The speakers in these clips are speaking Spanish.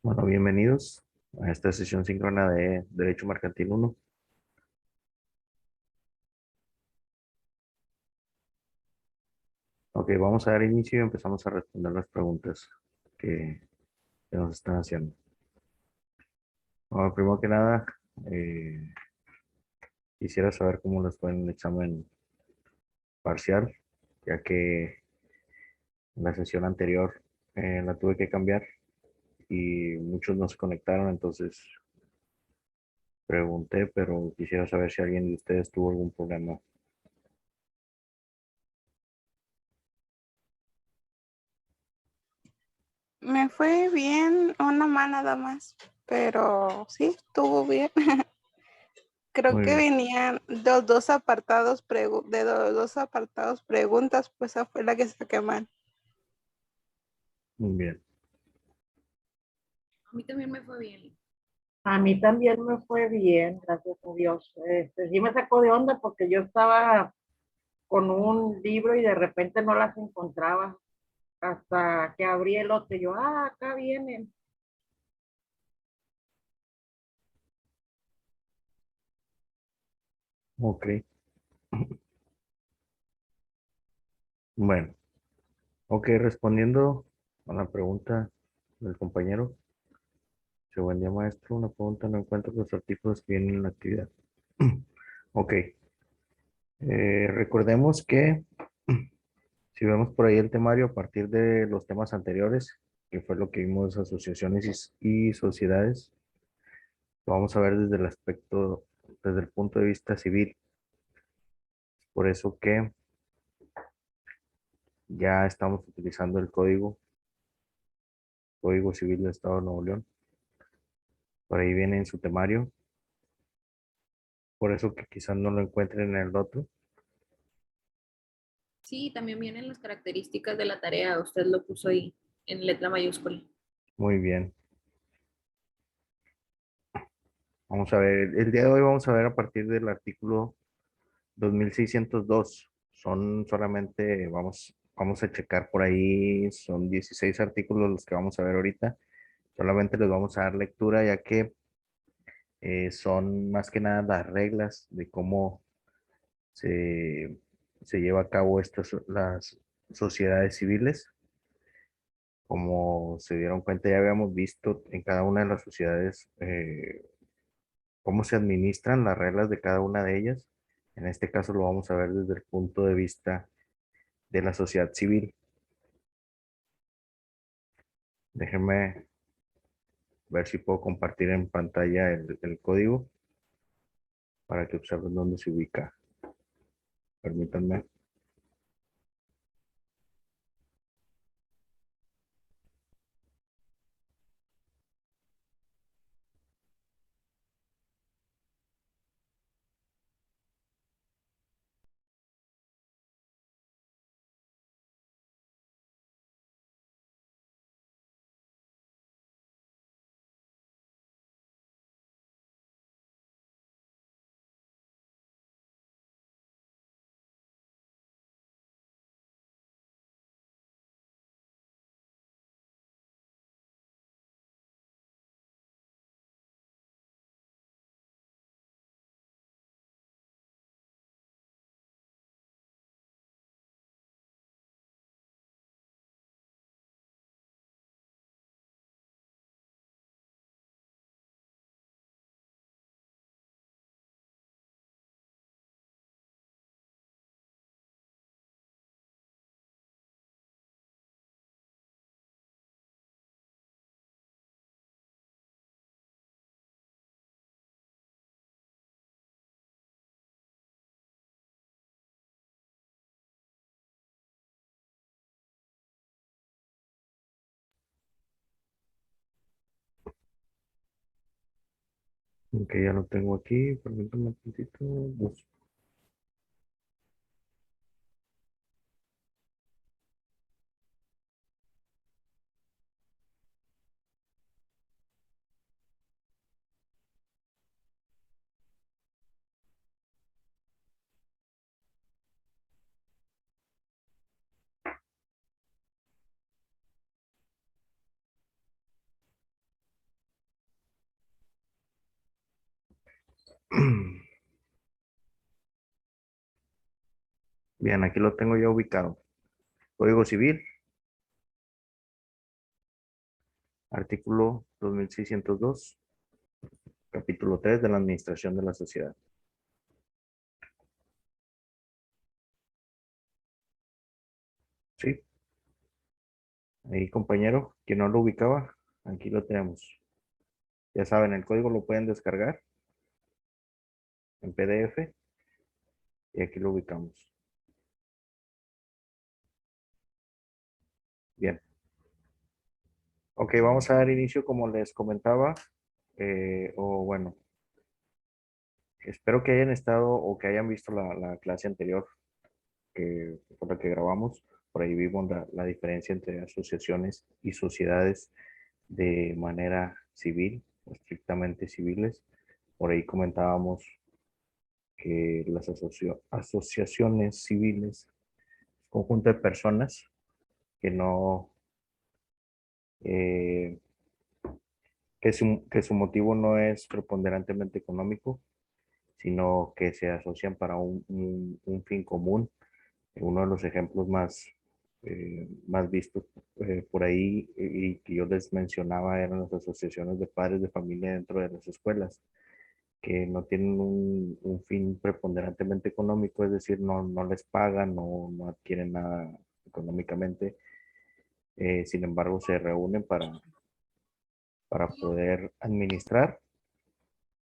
Bueno, bienvenidos a esta sesión síncrona de Derecho Mercantil uno. Ok, vamos a dar inicio y empezamos a responder las preguntas que, que nos están haciendo. Bueno, primero que nada, eh, quisiera saber cómo les fue en el examen parcial, ya que la sesión anterior la tuve que cambiar y muchos no se conectaron, entonces pregunté, pero quisiera saber si alguien de ustedes tuvo algún problema. Me fue bien, una más nada más, pero sí, estuvo bien. Creo Muy que bien, venían los dos apartados, de los dos apartados preguntas, pues esa fue la que saqué mal. muy bien. A mí también me fue bien. A mí también me fue bien, gracias a Dios. Sí me sacó de onda porque yo estaba con un libro y de repente no las encontraba hasta que abrí el otro y yo, acá vienen. Ok, bueno. Ok, respondiendo a la pregunta del compañero, se buen día maestro, una pregunta, no encuentro los artículos que vienen en la actividad. Ok, recordemos que si vemos por ahí el temario a partir de los temas anteriores, que fue lo que vimos asociaciones y sociedades, lo vamos a ver desde el aspecto, desde el punto de vista civil. Por eso que ya estamos utilizando el Código Civil del Estado de Nuevo León. Por ahí viene en su temario. Por eso que quizás no lo encuentren en el otro. Sí, también vienen las características de la tarea. Usted lo puso ahí en letra mayúscula. Muy bien. Vamos a ver, el día de hoy vamos a ver a partir del artículo 2602. Son solamente, vamos a checar por ahí, son 16 artículos los que vamos a ver ahorita. Solamente les vamos a dar lectura ya que son más que nada las reglas de cómo se, se lleva a cabo las sociedades civiles. Como se dieron cuenta, ya habíamos visto en cada una de las sociedades cómo se administran las reglas de cada una de ellas. En este caso lo vamos a ver desde el punto de vista de la sociedad civil. Déjenme ver si puedo compartir en pantalla el código para que observen dónde se ubica. Permítanme. Que ya lo tengo aquí. Permítanme un tantito. Bien, aquí lo tengo ya ubicado. Código Civil, artículo 2602, capítulo 3 de la Administración de la Sociedad. Sí, ahí compañero, que no lo ubicaba, aquí lo tenemos. Ya saben, el código lo pueden descargar en PDF y aquí lo ubicamos. Bien. Ok, vamos a dar inicio como les comentaba, o bueno, espero que hayan estado o que hayan visto la clase anterior que por la que grabamos. Por ahí vimos la diferencia entre asociaciones y sociedades de manera civil, estrictamente civiles. Por ahí comentábamos que las asociaciones civiles, conjunto de personas que no, eh, que su motivo no es preponderantemente económico, sino que se asocian para un fin común. Uno de los ejemplos más vistos por ahí y que yo les mencionaba eran las asociaciones de padres de familia dentro de las escuelas, que no tienen un fin preponderantemente económico, es decir, no les pagan, no adquieren nada económicamente. Sin embargo, se reúnen para poder administrar,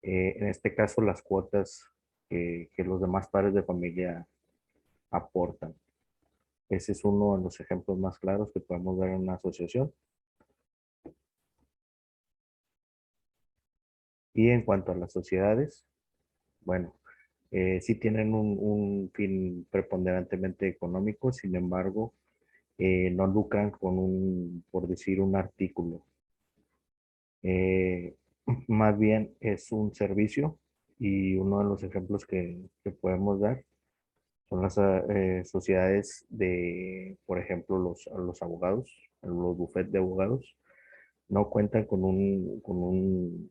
en este caso, las cuotas que los demás padres de familia aportan. Ese es uno de los ejemplos más claros que podemos ver en una asociación. Y en cuanto a las sociedades, bueno, sí tienen un fin preponderantemente económico, sin embargo, no lucran con por decir, un artículo. Eh, Más bien es un servicio y uno de los ejemplos que podemos dar son las sociedades de, por ejemplo, los abogados, los bufetes de abogados, no cuentan con un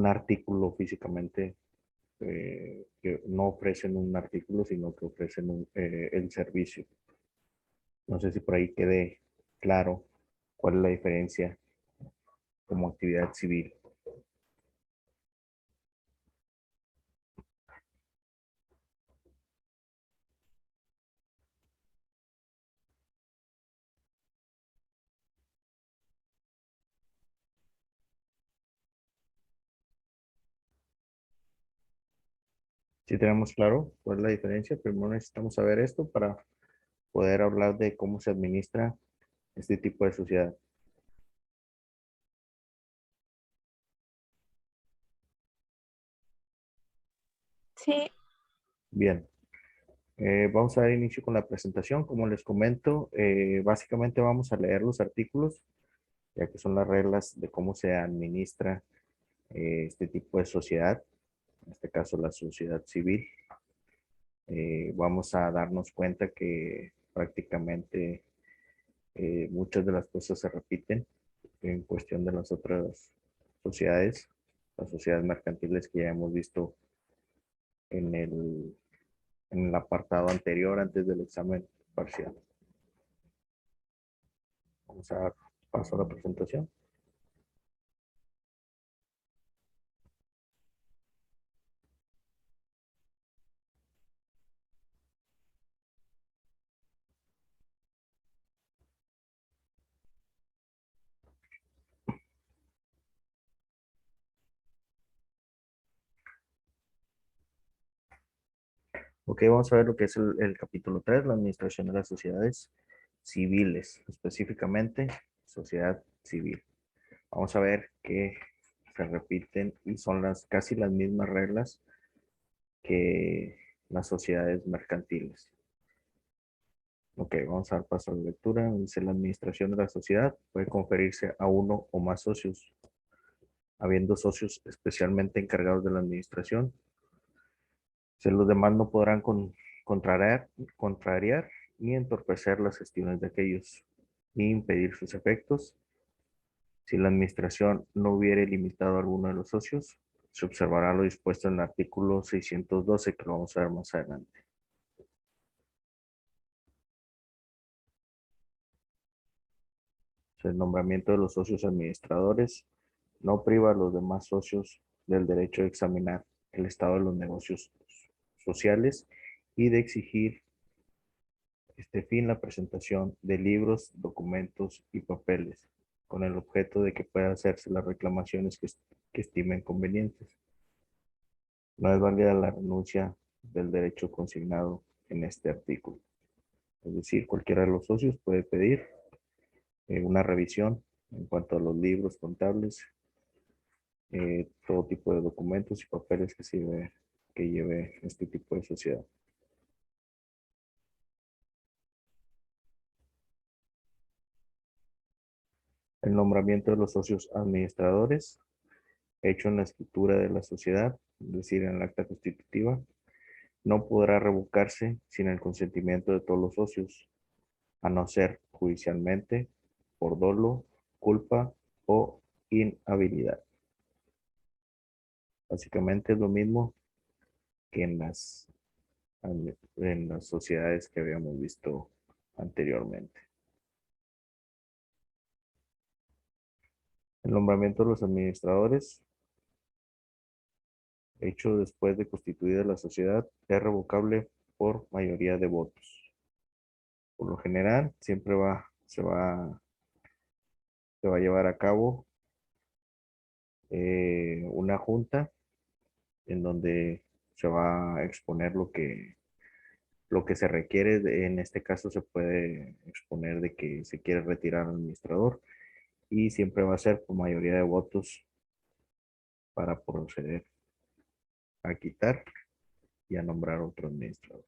artículo físicamente, que no ofrecen un artículo, sino que ofrecen el servicio. No sé si por ahí quede claro cuál es la diferencia como actividad civil. Si tenemos claro cuál es la diferencia, primero necesitamos saber esto para poder hablar de cómo se administra este tipo de sociedad. Sí, Bien, vamos a dar inicio con la presentación. Como les comento, básicamente vamos a leer los artículos, ya que son las reglas de cómo se administra este tipo de sociedad, en este caso la sociedad civil. Vamos a darnos cuenta que prácticamente muchas de las cosas se repiten en cuestión de las otras sociedades, las sociedades mercantiles que ya hemos visto en en el apartado anterior antes del examen parcial. Vamos a dar paso a la presentación. Ok, vamos a ver lo que es el capítulo 3, la administración de las sociedades civiles, específicamente sociedad civil. Vamos a ver que se repiten y son casi las mismas reglas que las sociedades mercantiles. Ok, vamos a dar paso a la lectura. Dice: la administración de la sociedad puede conferirse a uno o más socios, habiendo socios especialmente encargados de la administración. Si los demás no podrán contrariar ni entorpecer las gestiones de aquellos, ni impedir sus efectos. Si la administración no hubiere limitado a alguno de los socios, se observará lo dispuesto en el artículo 612, que lo vamos a ver más adelante. El nombramiento de los socios administradores no priva a los demás socios del derecho de examinar el estado de los negocios sociales y de exigir este fin la presentación de libros, documentos y papeles con el objeto de que puedan hacerse las reclamaciones que estimen convenientes. No es válida la renuncia del derecho consignado en este artículo. Es decir, cualquiera de los socios puede pedir una revisión en cuanto a los libros contables, todo tipo de documentos y papeles que lleve este tipo de sociedad. El nombramiento de los socios administradores, hecho en la escritura de la sociedad, es decir, en el acta constitutiva, no podrá revocarse sin el consentimiento de todos los socios, a no ser judicialmente, por dolo, culpa o inhabilidad. Básicamente es lo mismo que en las sociedades que habíamos visto anteriormente. El nombramiento de los administradores, hecho después de constituida la sociedad, es revocable por mayoría de votos. Por lo general, siempre se va a llevar a cabo una junta en donde se va a exponer lo que se requiere. En este caso se puede exponer de que se quiere retirar al administrador y siempre va a ser por mayoría de votos para proceder a quitar y a nombrar otro administrador.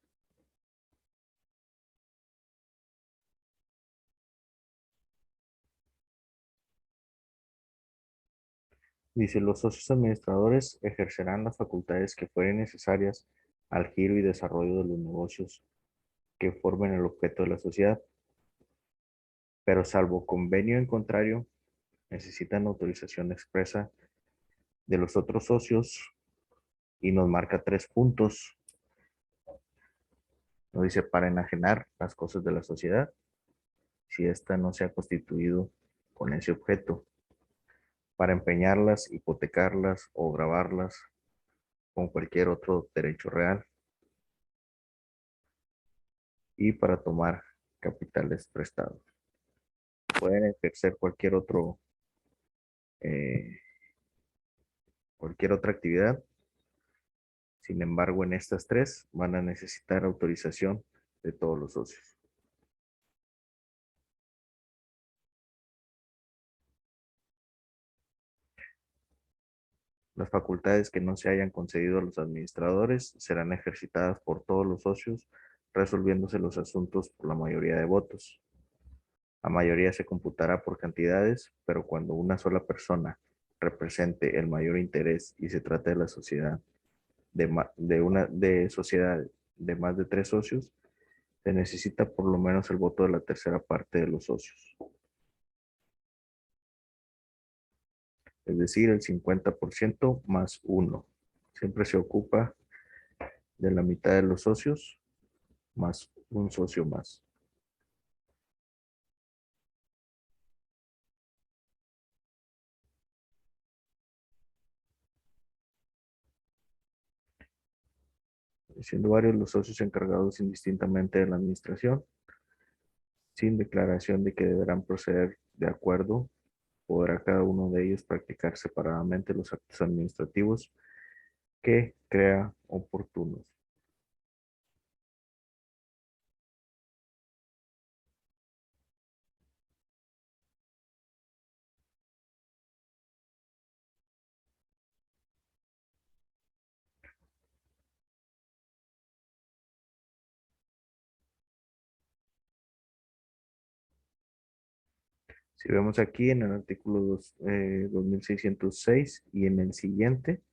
Dice, los socios administradores ejercerán las facultades que fueren necesarias al giro y desarrollo de los negocios que formen el objeto de la sociedad, pero salvo convenio en contrario, necesitan autorización expresa de los otros socios y nos marca 3 puntos. Nos dice para enajenar las cosas de la sociedad, si ésta no se ha constituido con ese objeto, para empeñarlas, hipotecarlas o gravarlas con cualquier otro derecho real y para tomar capitales prestados. Pueden ejercer eh, cualquier otra actividad. Sin embargo, en estas 3 van a necesitar autorización de todos los socios. Las facultades que no se hayan concedido a los administradores serán ejercitadas por todos los socios, resolviéndose los asuntos por la mayoría de votos. La mayoría se computará por cantidades, pero cuando una sola persona represente el mayor interés y se trate de la sociedad de sociedad de más de 3 socios, se necesita por lo menos el voto de la tercera parte de los socios. Es decir, el 50% más 1. Siempre se ocupa de la mitad de los socios más un socio más. Siendo varios los socios encargados indistintamente de la administración, sin declaración de que deberán proceder de acuerdo, podrá cada uno de ellos practicar separadamente los actos administrativos que crea oportunos. Si vemos aquí en el artículo 2606 y en el siguiente,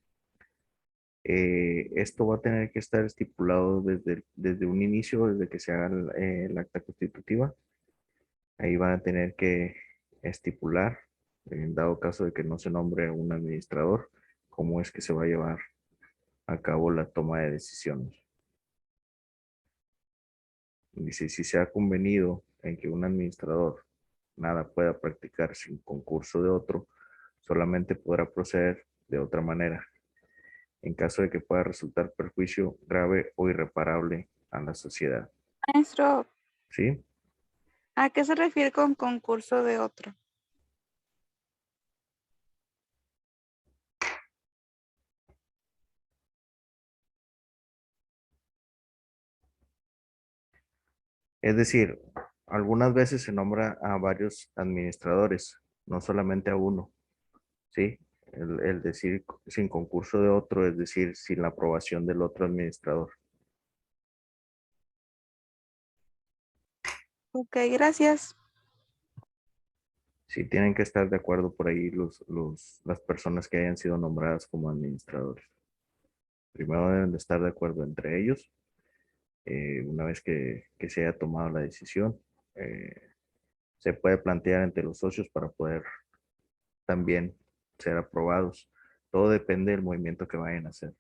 esto va a tener que estar estipulado desde un inicio, desde que se haga el acta constitutiva. Ahí van a tener que estipular, en dado caso de que no se nombre un administrador, cómo es que se va a llevar a cabo la toma de decisiones. Dice, si se ha convenido en que un administrador nada pueda practicar sin concurso de otro, solamente podrá proceder de otra manera, en caso de que pueda resultar perjuicio grave o irreparable a la sociedad. Maestro, ¿Sí? ¿a qué se refiere con concurso de otro? Es decir, algunas veces se nombra a varios administradores, no solamente a uno. ¿Sí? El decir sin concurso de otro, es decir, sin la aprobación del otro administrador. Ok, gracias. Sí, tienen que estar de acuerdo por ahí las personas que hayan sido nombradas como administradores. Primero deben de estar de acuerdo entre ellos. Una vez que se haya tomado la decisión, se puede plantear ante los socios para poder también ser aprobados. Todo depende del movimiento que vayan a hacer.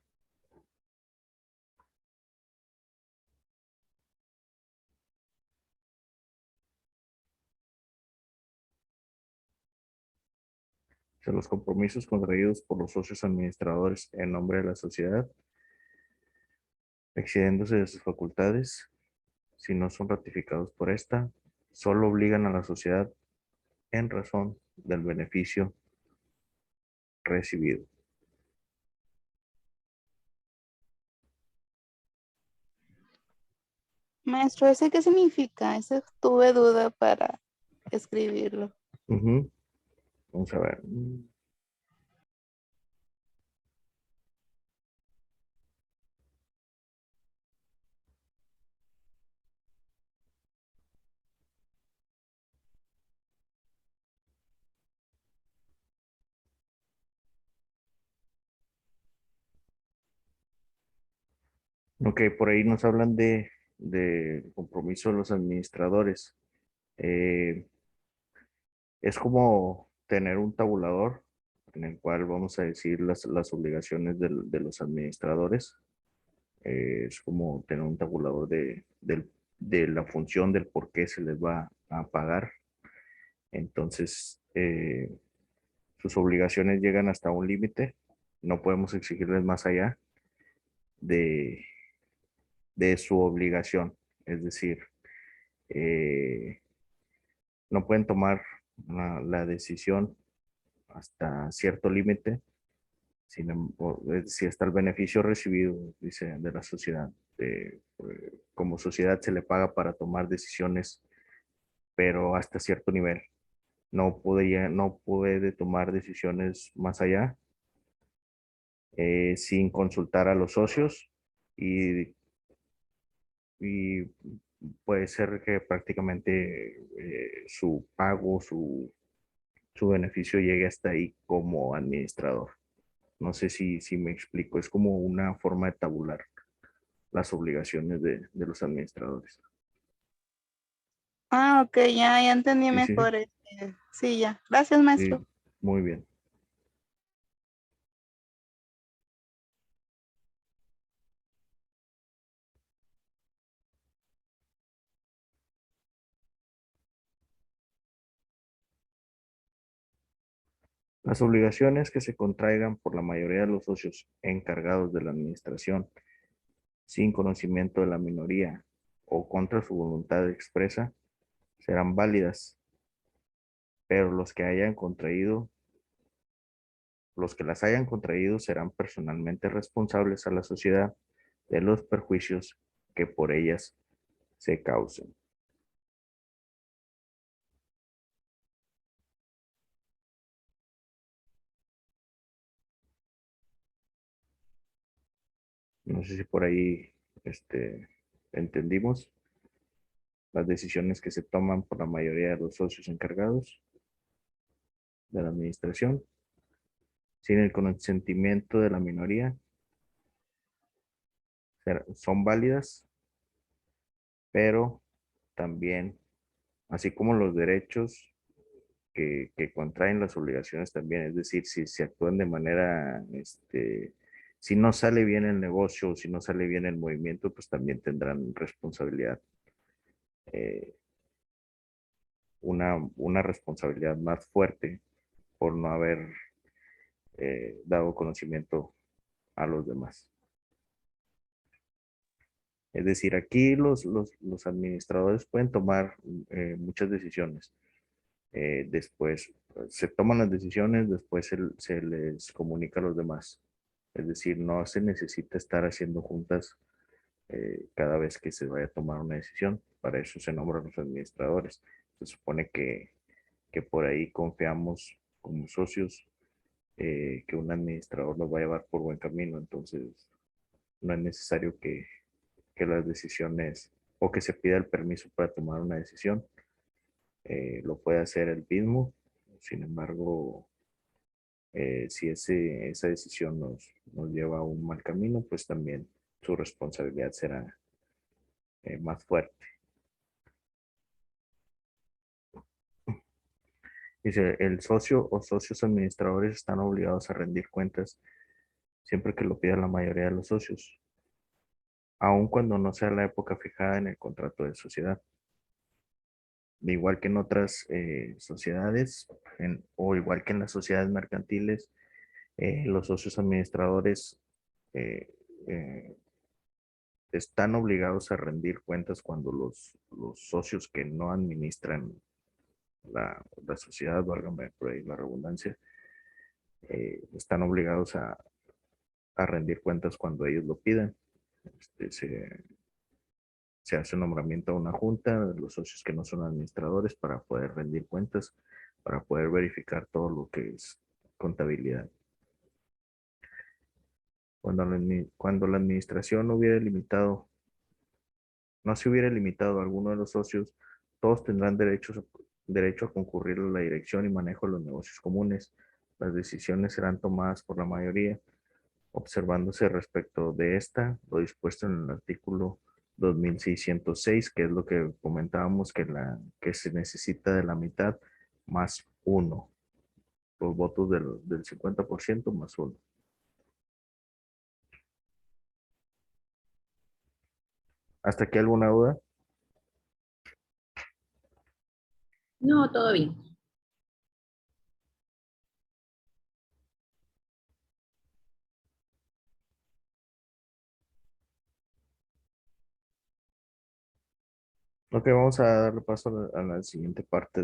Los compromisos contraídos por los socios administradores en nombre de la sociedad, excediéndose de sus facultades, si no son ratificados por esta, solo obligan a la sociedad en razón del beneficio recibido. Maestro, ¿ese qué significa? Ese tuve duda para escribirlo. Ujú. Vamos a ver. Ok, por ahí nos hablan de compromiso de los administradores. Eh, es como tener un tabulador en el cual vamos a decir las obligaciones de los administradores. Es como tener un tabulador de la función del por qué se les va a pagar. Entonces, sus obligaciones llegan hasta un límite. No podemos exigirles más allá de, de su obligación. Es decir, eh, no pueden tomar la decisión hasta cierto límite, es decir, hasta el beneficio recibido, dice, de la sociedad. Como sociedad se le paga para tomar decisiones, pero hasta cierto nivel. No puede tomar decisiones más allá sin consultar a los socios y, y puede ser que prácticamente su pago, su beneficio llegue hasta ahí como administrador. No sé si me explico, es como una forma de tabular las obligaciones de los administradores. Ah, ok, ya entendí Sí, sí, mejor. Sí, ya. Gracias, maestro. sí, muy bien. Las obligaciones que se contraigan por la mayoría de los socios encargados de la administración sin conocimiento de la minoría o contra su voluntad expresa serán válidas, pero los que las hayan contraído serán personalmente responsables a la sociedad de los perjuicios que por ellas se causen. No sé si por ahí entendimos las decisiones que se toman por la mayoría de los socios encargados de la administración, sin el consentimiento de la minoría, son válidas, pero también, así como los derechos que contraen las obligaciones también. Es decir, si se actúan de manera, si no sale bien el negocio, si no sale bien el movimiento, pues también tendrán responsabilidad. eh, una responsabilidad más fuerte por no haber dado conocimiento a los demás. Es decir, aquí los administradores pueden tomar muchas decisiones. Después se toman las decisiones, después se les comunica a los demás. Es decir, no se necesita estar haciendo juntas cada vez que se vaya a tomar una decisión. Para eso se nombran los administradores. Se supone que por ahí confiamos como socios que un administrador nos va a llevar por buen camino. Entonces, no es necesario que las decisiones o que se pida el permiso para tomar una decisión. Lo puede hacer el mismo. Sin embargo, si esa decisión nos lleva a un mal camino, pues también su responsabilidad será más fuerte. Dice, el socio o socios administradores están obligados a rendir cuentas siempre que lo pida la mayoría de los socios, aun cuando no sea la época fijada en el contrato de sociedad. De igual que en otras sociedades, o igual que en las sociedades mercantiles, los socios administradores eh, eh, están obligados a rendir cuentas cuando los socios que no administran la sociedad, válgame por ahí la redundancia, están obligados a rendir cuentas cuando ellos lo piden. Se hace un nombramiento a una junta de los socios que no son administradores para poder rendir cuentas, para poder verificar todo lo que es contabilidad. Cuando la administración no se hubiera limitado a alguno de los socios, todos tendrán derecho a concurrir a la dirección y manejo de los negocios comunes. Las decisiones serán tomadas por la mayoría, observándose respecto de esta lo dispuesto en el artículo 2606, que es lo que comentábamos que se necesita de la mitad más uno, los votos del 50% más uno. ¿Hasta aquí alguna duda? No, todo bien. Ok, vamos a darle paso a la siguiente parte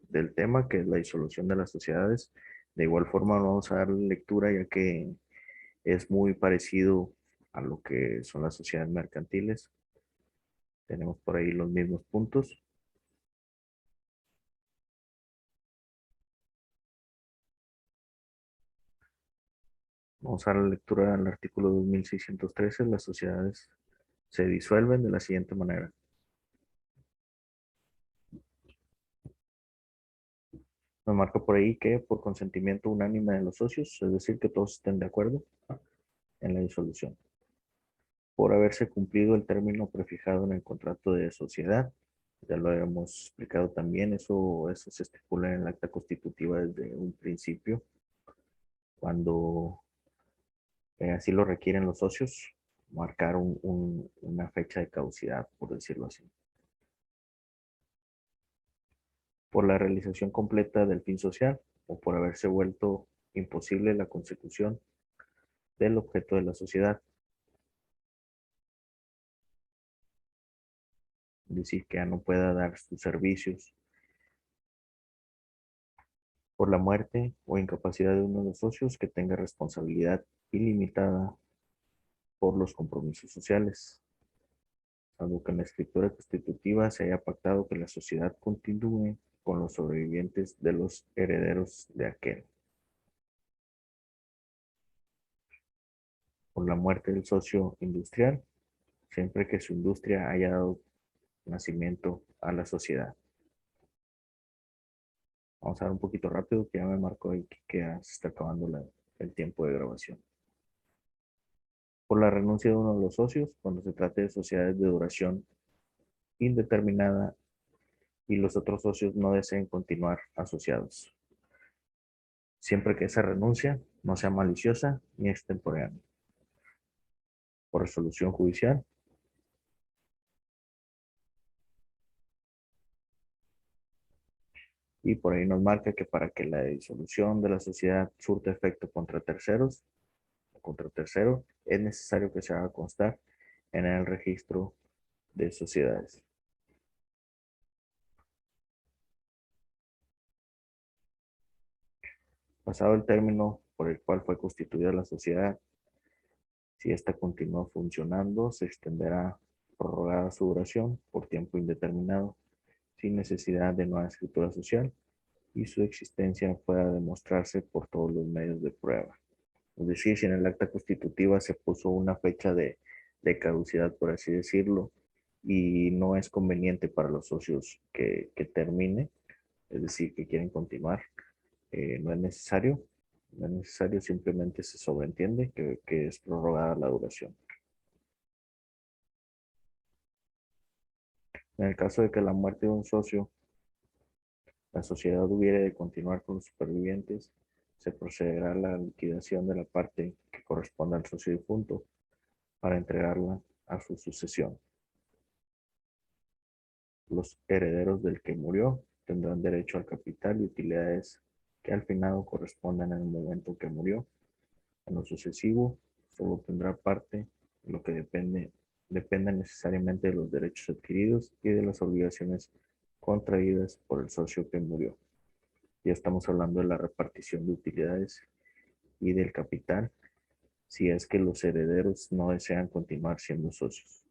del tema, que es la disolución de las sociedades. De igual forma, vamos a darle lectura, ya que es muy parecido a lo que son las sociedades mercantiles. Tenemos por ahí los mismos puntos. Vamos a dar la lectura al artículo 2613. Las sociedades se disuelven de la siguiente manera. Nos marca por ahí que por consentimiento unánime de los socios, es decir, que todos estén de acuerdo en la disolución. Por haberse cumplido el término prefijado en el contrato de sociedad. Ya lo habíamos explicado también, eso se estipula en el acta constitutiva desde un principio, cuando así lo requieren los socios, marcar una fecha de caducidad, por decirlo así. Por la realización completa del fin social o por haberse vuelto imposible la consecución del objeto de la sociedad. Es decir, que ya no pueda dar sus servicios por la muerte o incapacidad de uno de los socios que tenga responsabilidad ilimitada por los compromisos sociales, salvo que en la escritura constitutiva se haya pactado que la sociedad continúe con los sobrevivientes de los herederos de aquel. Por la muerte del socio industrial, siempre que su industria haya dado nacimiento a la sociedad. Vamos a ver un poquito rápido, que ya me marcó ahí que ya se está acabando el tiempo de grabación. Por la renuncia de uno de los socios, cuando se trate de sociedades de duración indeterminada y los otros socios no deseen continuar asociados, siempre que esa renuncia no sea maliciosa ni extemporánea. Por resolución judicial, y por ahí nos marca que para que la disolución de la sociedad surta efecto contra terceros, contra tercero, es necesario que se haga constar en el registro de sociedades. Pasado el término por el cual fue constituida la sociedad, si ésta continúa funcionando, se extenderá prorrogada su duración por tiempo indeterminado, sin necesidad de nueva escritura social, y su existencia pueda demostrarse por todos los medios de prueba. Es decir, si en el acta constitutiva se puso una fecha de caducidad, por así decirlo, y no es conveniente para los socios que termine, es decir, que quieren continuar, no es necesario. No es necesario, simplemente se sobreentiende que es prorrogada la duración. En el caso de que la muerte de un socio, la sociedad hubiere de continuar con los supervivientes, se procederá a la liquidación de la parte que corresponde al socio difunto para entregarla a su sucesión. Los herederos del que murió tendrán derecho al capital y utilidades que al finado correspondan en el momento que murió. En lo sucesivo, solo tendrá parte de lo que depende necesariamente de los derechos adquiridos y de las obligaciones contraídas por el socio que murió. Ya estamos hablando de la repartición de utilidades y del capital, si es que los herederos no desean continuar siendo socios.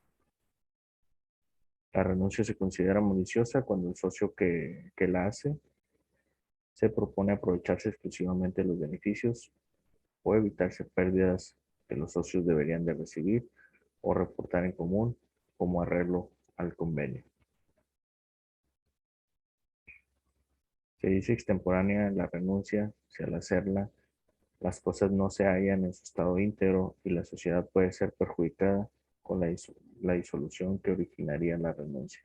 La renuncia se considera maliciosa cuando el socio que la hace se propone aprovecharse exclusivamente de los beneficios o evitarse pérdidas que los socios deberían de recibir o reportar en común como arreglo al convenio. Se dice extemporánea la renuncia si al hacerla las cosas no se hallan en su estado íntegro y la sociedad puede ser perjudicada con la disolución que originaría la renuncia.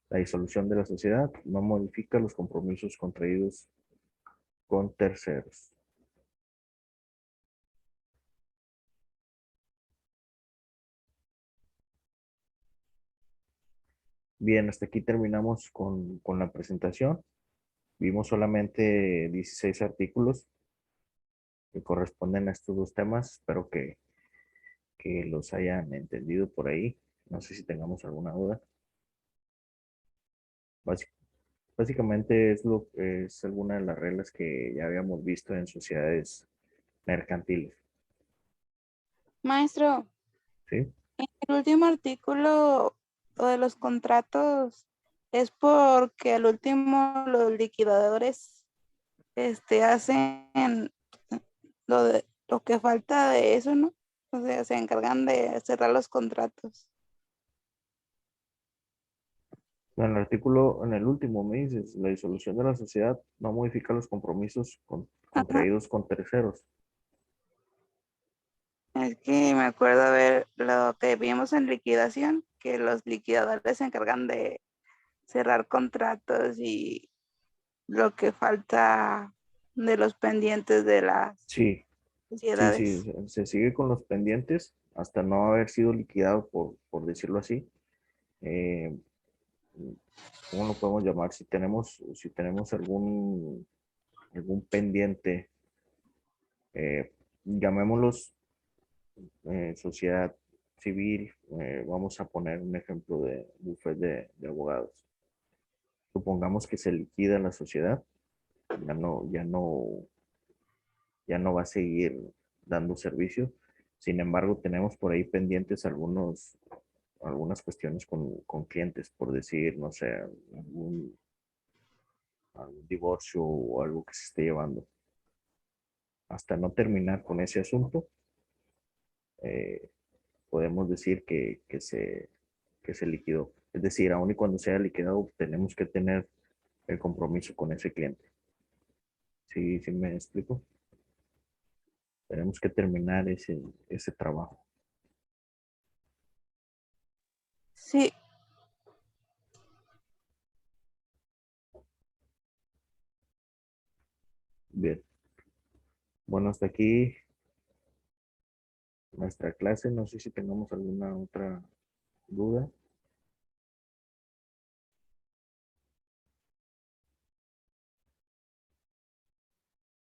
La disolución de la sociedad no modifica los compromisos contraídos con terceros. Bien, hasta aquí terminamos con la presentación. Vimos solamente 16 artículos que corresponden a estos dos temas. Espero que los hayan entendido por ahí. No sé si tengamos alguna duda. Básicamente es alguna de las reglas que ya habíamos visto en sociedades mercantiles. Maestro, ¿Sí? el último artículo o de los contratos es porque al último los liquidadores hacen lo que falta de eso, ¿no? O sea, se encargan de cerrar los contratos. En el artículo, en el último me dices, la disolución de la sociedad no modifica los compromisos Ajá. contraídos con terceros. Es que me acuerdo ver lo que vimos en liquidación, que los liquidadores se encargan de cerrar contratos y lo que falta de los pendientes de las Sí, sí, sociedades. se sigue con los pendientes hasta no haber sido liquidado, por decirlo así. Eh, ¿Cómo lo podemos llamar? Si tenemos algún pendiente, llamémoslos sociedad civil, vamos a poner un ejemplo de bufete de abogados. Supongamos que se liquida la sociedad, ya no, ya no, ya no va a seguir dando servicio. Sin embargo, tenemos por ahí pendientes algunas cuestiones con clientes, por decir, no sé, algún divorcio o algo que se esté llevando. Hasta no terminar con ese asunto, eh, podemos decir que se liquidó. Es decir, aun y cuando sea liquidado, tenemos que tener el compromiso con ese cliente. ¿Sí, sí me explico? Tenemos que terminar ese trabajo. Sí, Bien. Bueno, hasta aquí nuestra clase. No sé si tengamos alguna otra duda.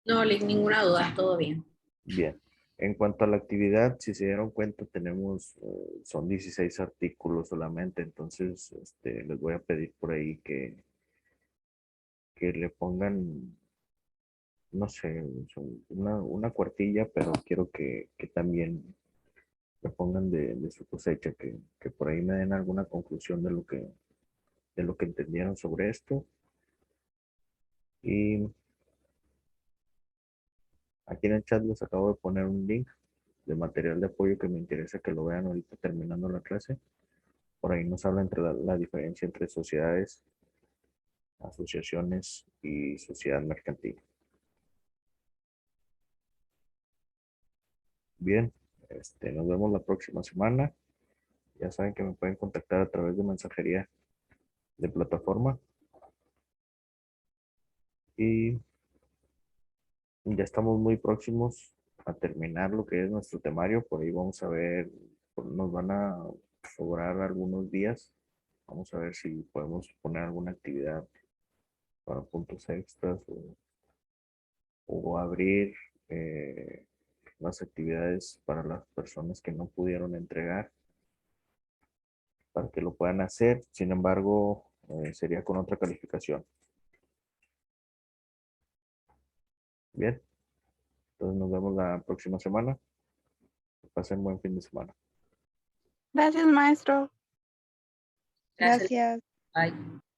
No, Lick, ninguna duda, todo bien. Bien. En cuanto a la actividad, si se dieron cuenta, tenemos, son 16 artículos solamente, entonces les voy a pedir por ahí que le pongan, no sé, una cuartilla, pero quiero que también le pongan de su cosecha, que por ahí me den alguna conclusión de lo que entendieron sobre esto. Y aquí en el chat les acabo de poner un link de material de apoyo que me interesa que lo vean ahorita terminando la clase. Por ahí nos habla entre la diferencia entre sociedades, asociaciones y sociedad mercantil. Bien, nos vemos la próxima semana. Ya saben que me pueden contactar a través de mensajería de plataforma. Y ya estamos muy próximos a terminar lo que es nuestro temario. Por ahí vamos a ver, nos van a sobrar algunos días. Vamos a ver si podemos poner alguna actividad para puntos extras o abrir las actividades para las personas que no pudieron entregar para que lo puedan hacer. Sin embargo, sería con otra calificación. Bien, entonces nos vemos la próxima semana. Pasen buen fin de semana. Gracias, maestro. Gracias. Gracias. Bye.